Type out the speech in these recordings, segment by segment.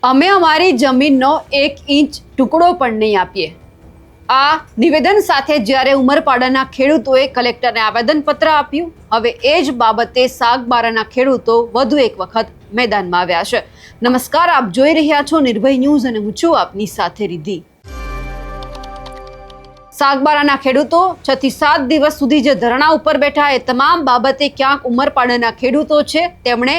અમે અમારી જમીનનો 1 ઇંચ ટુકડો પણ નહીં આપીએ। આ નિવેદન સાથે જ્યારે ઉમરપાડાના ખેડૂતોએ કલેક્ટરને આવેદનપત્ર આપ્યું। હવે એ જ બાબતે સાગબારાના ખેડૂતો વધુ એક વખત મેદાનમાં આવ્યા છે। નમસ્કાર, આપ જોઈ રહ્યા છો નિર્ભય ન્યૂઝ અને હું છું આપની સાથે રિદ્ધિ। સાગબારાના ખેડૂતો 6 થી 7 દિવસ સુધી જે ધરણા ઉપર બેઠા એ તમામ બાબતે ક્યાંક ઉમરપાડાના ખેડૂતો છે તેમણે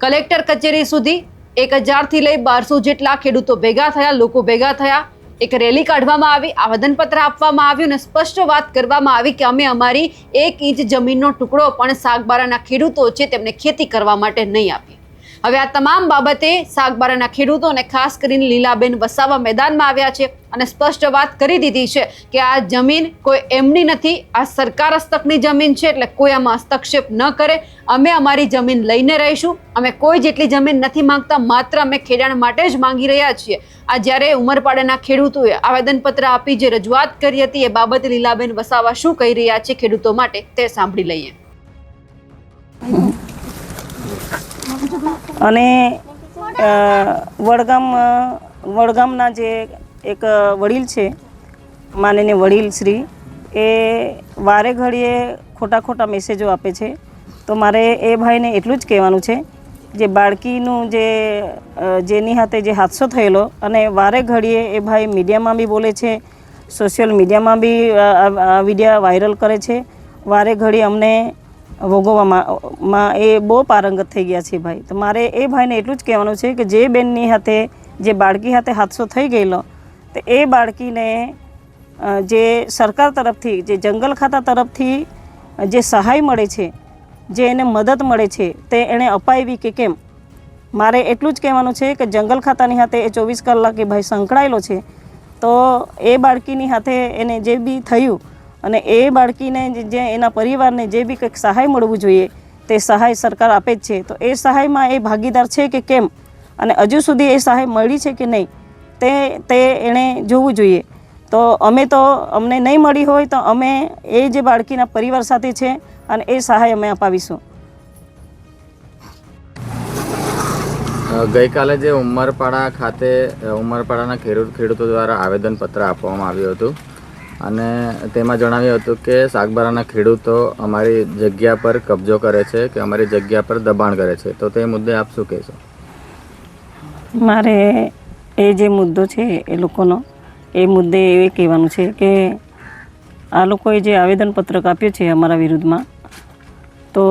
કલેક્ટર કચેરી સુધી 1000 થી લઈ 1200 જેટલા ખેડૂતો ભેગા થયા, લોકો ભેગા થયા, એક રેલી કાઢવામાં આવી, આવેદનપત્ર આપવામાં આવ્યું અને સ્પષ્ટ વાત કરવામાં આવી કે અમે અમારી 1 ઇંચ જમીનનો ટુકડો પણ સાગબારાના ખેડૂતો છે તેમને ખેતી કરવા માટે નહીં આપીએ। હવે આ તમામ બાબતે સાગબારાના ખેડૂતો અને ખાસ કરીને લીલાબેન વસાવા મેદાનમાં આવ્યા છે અને સ્પષ્ટ વાત કરી દીધી છે કે આ જમીન કોઈ એમની નથી, આ સરકાર હસ્તકની જમીન છે, એટલે કોઈ આમાં હસ્તક્ષેપ ન કરે। અમે અમારી જમીન લઈને રહીશું, અમે કોઈ જેટલી જમીન નથી માંગતા, માત્ર અમે ખેડાણ માટે જ માંગી રહ્યા છીએ। આ જ્યારે ઉમરપાડાના ખેડૂતોએ આવેદનપત્ર આપી જે રજૂઆત કરી હતી એ બાબતે લીલાબેન વસાવા શું કહી રહ્યા છે ખેડૂતો માટે તે સાંભળી લઈએ। અને વડગામના જે એક વડીલ છે, માનનીય વડીલ શ્રી, એ વારે ઘડીએ ખોટા મેસેજો આપે છે। તો મારે એ ભાઈને એટલું જ કહેવાનું છે, જે બાળકીનું જેની હાથે જે હાદસો થયેલો અને વારે ઘડીએ એ ભાઈ મીડિયામાં બી બોલે છે, સોશિયલ મીડિયામાં બી વિડીયો વાયરલ કરે છે, વારે ઘડી અમને ભોગવવામાં એ બહુ પારંગત થઈ ગયા છે ભાઈ। તો મારે એ ભાઈને એટલું જ કહેવાનું છે કે જે બેનની હાથે જે બાળકી હાથે હાદસો થઈ ગયેલો તો એ બાળકીને જે સરકાર તરફથી, જે જંગલ ખાતા તરફથી જે સહાય મળે છે, જે એને મદદ મળે છે તે એણે અપાવી કે કેમ? મારે એટલું જ કહેવાનું છે કે જંગલ ખાતાની હાથે એ 24 કલાક એ ભાઈ સંકળાયેલો છે। તો એ બાળકીની હાથે એને જે બી થયું અને એ બાળકીને જે એના પરિવારને જે બી કંઈક સહાય મળવું જોઈએ તે સહાય સરકાર આપે જ છે। તો એ સહાયમાં એ ભાગીદાર છે કે કેમ અને હજુ સુધી એ સહાય મળી છે કે નહીં તે એણે જોવું જોઈએ। તો અમને નહીં મળી હોય તો અમે એ જે બાળકીના પરિવાર સાથે છે અને એ સહાય અમે અપાવીશું। ગઈકાલે જે ઉમરપાડા ખાતે ઉમરપાડાના ખેડૂતો દ્વારા આવેદનપત્ર આપવામાં આવ્યું હતું અને તેમાં જણાવ્યું હતું કે સાગબારાના ખેડૂતો અમારી જગ્યા પર કબજો કરે છે કે અમારી જગ્યા પર દબાણ કરે છે। તો તે મુદ્દે આપ શું કહેશો? મારે એ જે મુદ્દો છે એ લોકોનો એ મુદ્દે એ કહેવાનું છે કે આ લોકોએ જે આવેદનપત્રક આપ્યું છે અમારા વિરુદ્ધમાં, તો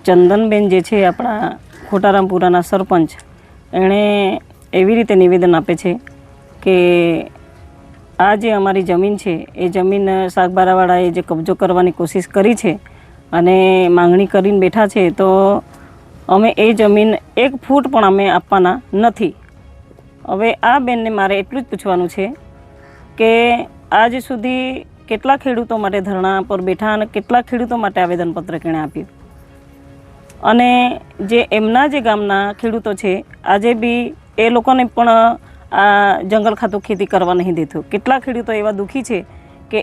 ચંદનબેન જે છે આપણા ખોટારામપુરાના સરપંચ, એણે એવી રીતે નિવેદન આપે છે કે આ જે અમારી જમીન છે એ જમીન સાગબારાવાળાએ જે કબજો કરવાની કોશિશ કરી છે અને માંગણી કરીને બેઠા છે, તો અમે એ જમીન 1 ફૂટ પણ અમે આપવાના નથી। હવે આ બેનને મારે એટલું જ પૂછવાનું છે કે આજ સુધી કેટલા ખેડૂતો માટે ધરણા પર બેઠા અને કેટલા ખેડૂતો માટે આવેદનપત્ર એણે આપ્યું અને જે એમના જે ગામના ખેડૂતો છે આજે બી એ લોકોને પણ આ જંગલ ખાતું ખેતી કરવા નહીં દેતું। કેટલા ખેડૂતો એવા દુઃખી છે કે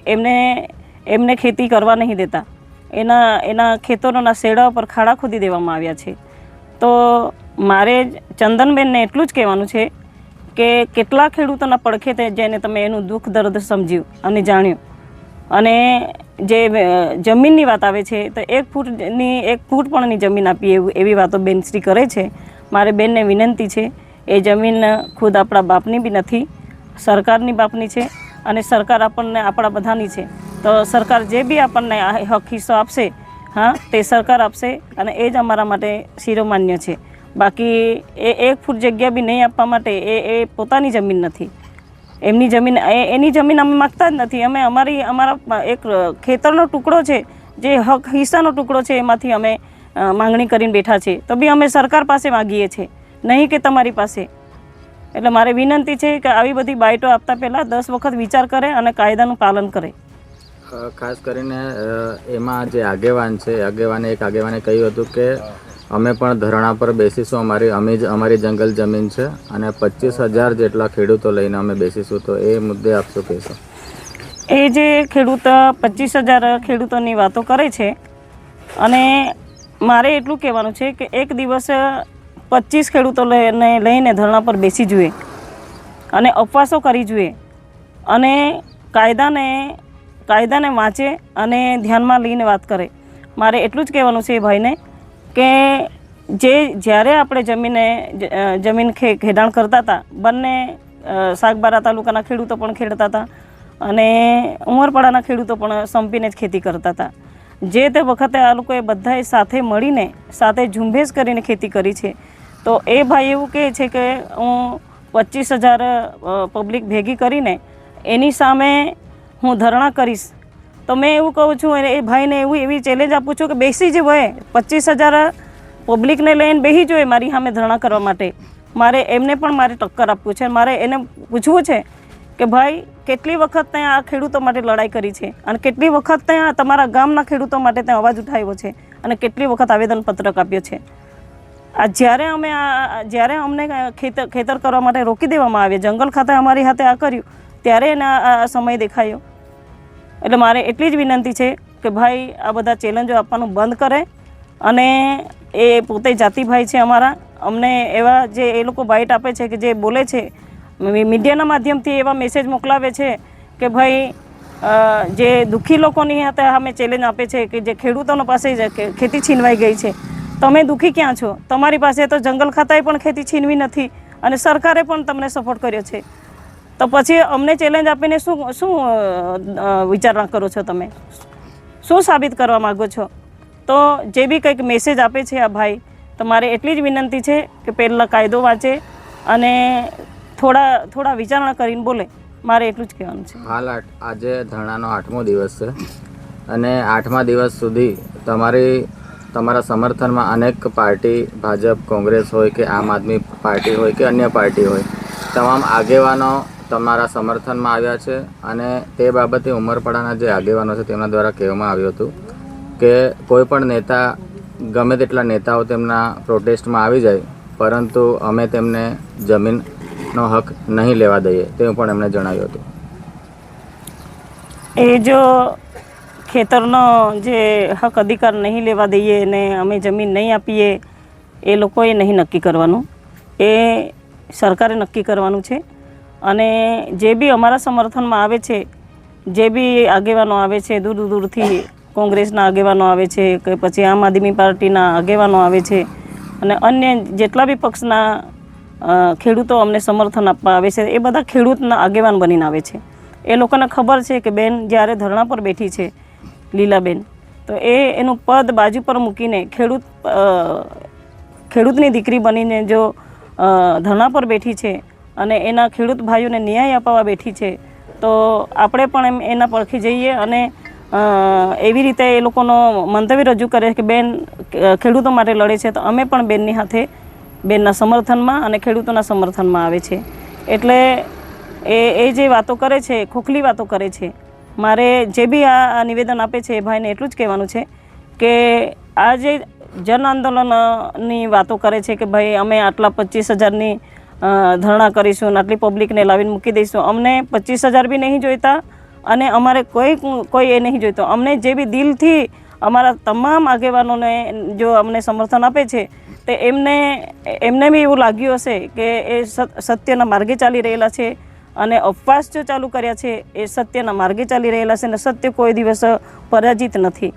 એમને ખેતી કરવા નહીં દેતા, એના ખેતરોના શેડા પર ખાડા ખોદી દેવામાં આવ્યા છે। તો મારે ચંદનબેનને એટલું જ કહેવાનું છે કે કેટલા ખેડૂતોના પડખે જઈને તમે એનું દુઃખ દર્દ સમજ્યું અને જાણ્યું અને જે જમીનની વાત આવે છે તો 1 ફૂટ પણની જમીન આપી એવી વાતો બેનશ્રી કરે છે। મારે બેનને વિનંતી છે, એ જમીન ખુદ આપણા બાપની બી નથી, સરકારની બાપની છે અને સરકાર આપણને આપણા બધાની છે। તો સરકાર જે બી આપણને હક હિસ્સો આપશે, હા, તે સરકાર આપશે અને એ જ અમારા માટે શિરોમાન્ય છે। બાકી એ 1 ફૂટ જગ્યા બી નહીં આપવા માટે એ પોતાની જમીન નથી, એમની જમીન, એની જમીન અમે માગતા જ નથી। અમે અમારા એક ખેતરનો ટુકડો છે, જે હક હિસ્સાનો ટુકડો છે, એમાંથી અમે માંગણી કરીને બેઠા છે, તો બી અમે સરકાર પાસે માગીએ છીએ, નહીં કે તમારી પાસે। એટલે મારે વિનંતી છે કે આવી બધી બાઇટો આપતા પહેલાં 10 વખત વિચાર કરે અને કાયદાનું પાલન કરે। ખાસ કરીને એમાં જે આગેવાન છે, આગેવાને કહ્યું હતું કે અમે પણ ધરણા પર બેસીશું, અમારી જંગલ જમીન છે અને 25,000 જેટલા ખેડૂતો લઈને અમે બેસીશું। તો એ મુદ્દે આપ શું કહેશો? એ જે ખેડૂત 25,000 ખેડૂતોની વાતો કરે છે અને મારે એટલું કહેવાનું છે કે એક દિવસ 25 ખેડૂતોને લઈને ધરણા પર બેસી જોઈએ અને ઉપવાસો કરી જોઈએ અને કાયદાને વાંચે અને ધ્યાનમાં લઈને વાત કરે. મારે એટલું જ કહેવાનું છે એ ભાઈને કે જ્યારે આપણે જમીન ખેડાણ કરતા હતા, બંને સાગબારા તાલુકાના ખેડૂતો પણ ખેડતા હતા અને ઉમરપાડાના ખેડૂતો પણ સંપીને જ ખેતી કરતા હતા. જે તે વખતે આ લોકોએ બધાએ સાથે મળીને સાથે ઝુંબેશ કરીને ખેતી કરી છે. તો એ ભાઈ એવું કહે છે કે હું 25,000 પબ્લિક ભેગી કરીને એની સામે હું ધરણા કરીશ. તો મેં એવું કહું છું એ ભાઈને એવી ચેલેન્જ આપું છું કે બેસી જ હોય, 25,000 પબ્લિકને લઈને બેસી જોઈએ મારી સામે ધરણા કરવા માટે. એમને પણ મારે ટક્કર આપવું છે. મારે એને પૂછવું છે કે ભાઈ કેટલી વખત ત્યાં આ ખેડૂતો માટે લડાઈ કરી છે અને કેટલી વખત ત્યાં તમારા ગામના ખેડૂતો માટે ત્યાં અવાજ ઉઠાવ્યો છે અને કેટલી વખત આવેદનપત્રક આપ્યો છે. જ્યારે અમને ખેતર કરવા માટે રોકી દેવામાં આવે, જંગલ ખાતે અમારી હાથે આ કર્યું, ત્યારે એને આ સમય દેખાયો. એટલે મારે એટલી જ વિનંતી છે કે ભાઈ આ બધા ચેલેન્જો આપવાનું બંધ કરે અને એ પોતે જાતિભાઈ છે અમારા. અમને એવા જે એ લોકો બાઇટ આપે છે કે જે બોલે છે મીડિયાના માધ્યમથી એવા મેસેજ મોકલાવે છે કે ભાઈ જે દુઃખી લોકોની હાથે અમે ચેલેન્જ આપે છે કે જે ખેડૂતોનો પાસે ખેતી છીનવાઈ ગઈ છે, તમે દુઃખી ક્યાં છો? તમારી પાસે તો જંગલ ખાતાએ પણ ખેતી છીનવી નથી અને સરકારે પણ તમને સપોર્ટ કર્યો છે. તો પછી અમને ચેલેન્જ આપીને શું વિચારણા કરો છો? તમે શું સાબિત કરવા માગો છો? તો જે બી કંઈક મેસેજ આપે છે આ ભાઈ, તો મારે એટલી જ વિનંતી છે કે પહેલાં કાયદો વાંચે અને થોડા વિચારણા કરીને બોલે. મારે એટલું જ કહેવાનું છે. હાલ આજે ધરણાનો 8મો દિવસ છે અને 8મા દિવસ સુધી તમારા સમર્થનમાં અનેક પાર્ટી, ભાજપ, કોંગ્રેસ હોય કે આમ આદમી પાર્ટી હોય કે અન્ય પાર્ટી હોય, તમામ આગેવાનો તમારા સમર્થનમાં આવ્યા છે. અને તે બાબતે ઉમરપાડાના જે આગેવાનો છે તેમના દ્વારા કહેવામાં આવ્યું હતું કે કોઈ પણ નેતા, ગમે તેટલા નેતાઓ તેમના પ્રોટેસ્ટમાં આવી જાય, પરંતુ અમે તેમને જમીનનો હક નહીં લેવા દઈએ, તેવું પણ એમણે જણાવ્યું હતું. એ જો ખેતરનો જે હક અધિકાર નહીં લેવા દઈએ ને અમે જમીન નહીં આપીએ, એ લોકોએ નહીં નક્કી કરવાનું, એ સરકારે નક્કી કરવાનું છે. અને જે બી અમારા સમર્થનમાં આવે છે, જે બી આગેવાનો આવે છે, દૂર દૂરથી કોંગ્રેસના આગેવાનો આવે છે કે પછી આમ આદમી પાર્ટીના આગેવાનો આવે છે અને અન્ય જેટલા બી પક્ષના ખેડૂતો અમને સમર્થન આપવા આવે છે, એ બધા ખેડૂતના આગેવાન બનીને આવે છે. એ લોકોને ખબર છે કે બેન જ્યારે ધરણા પર બેઠી છે, લીલાબેન, તો એનું પદ બાજુ પર મૂકીને ખેડૂતની દીકરી બનીને જો ધરણા પર બેઠી છે અને એના ખેડૂત ભાઈઓને ન્યાય અપાવવા બેઠી છે, તો આપણે પણ એના પડખે જઈએ અને એવી રીતે એ લોકોનો મંતવ્ય રજૂ કરે કે બેન ખેડૂતો માટે લડે છે, તો અમે પણ બેનની હાથે, બેનના સમર્થનમાં અને ખેડૂતોના સમર્થનમાં આવે છે. એટલે એ જે વાતો કરે છે, ખોખલી વાતો કરે છે. મારે જે બી આ નિવેદન આપે છે એ ભાઈને એટલું જ કહેવાનું છે કે આ જે જન આંદોલનની વાતો કરે છે કે ભાઈ અમે આટલા 25,000ની ધરણા કરીશું અને આટલી પબ્લિકને લાવીને મૂકી દઈશું, અમને 25,000 બી નહીં જોઈતા અને અમારે કોઈ એ નહીં જોઈતો. અમને જે બી દિલથી અમારા તમામ આગેવાનોને જો અમને સમર્થન આપે છે, તે એમને બી એવું લાગ્યું હશે કે એ સત્યના માર્ગે ચાલી રહેલા છે અને ઉપવાસ જો ચાલુ કર્યા છે એ સત્યના માર્ગે ચાલી રહેલા છે અને સત્ય કોઈ દિવસ પરાજિત નથી.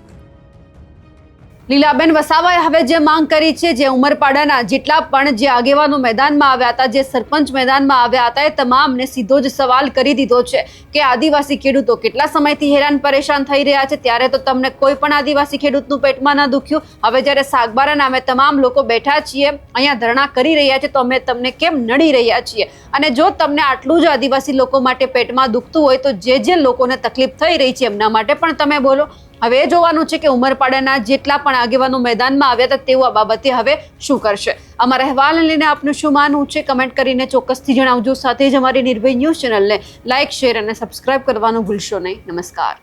લીલાબેન વસાવાએ હવે જે માંગ કરી છે, જે ઉમરપાડાના જેટલા પણ જે આગેવાનો મેદાનમાં આવ્યા હતા, જે સરપંચ મેદાનમાં આવ્યા હતા, એ તમામને સીધો જ સવાલ કરી દીધો છે કે આદિવાસી ખેડૂતો કેટલા સમયથી હેરાન પરેશાન થઈ રહ્યા છે. ત્યારે તો તમને કોઈ પણ આદિવાસી ખેડૂતનું પેટમાં ન દુખ્યું. હવે જ્યારે સાગબારા નામે તમામ લોકો બેઠા છીએ, અહીંયા ધરણા કરી રહ્યા છે, તો અમે તમને કેમ નડી રહ્યા છીએ? અને જો તમને આટલું જ આદિવાસી લોકો માટે પેટમાં દુખતું હોય, તો જે લોકોને તકલીફ થઈ રહી છે એમના માટે પણ તમે બોલો. હવે એ જોવાનું છે કે ઉમરપાડાના જેટલા પણ આગેવાનો મેદાનમાં આવ્યા હતા તેઓ આ બાબતે હવે શું કરશે. અમારા અહેવાલને લઈને આપનું શું માનવું છે કમેન્ટ કરીને ચોક્કસથી જણાવજો. સાથે જ અમારી નિર્ભય ન્યૂઝ ચેનલને લાઇક, શેર અને સબસ્ક્રાઇબ કરવાનું ભૂલશો નહીં. નમસ્કાર.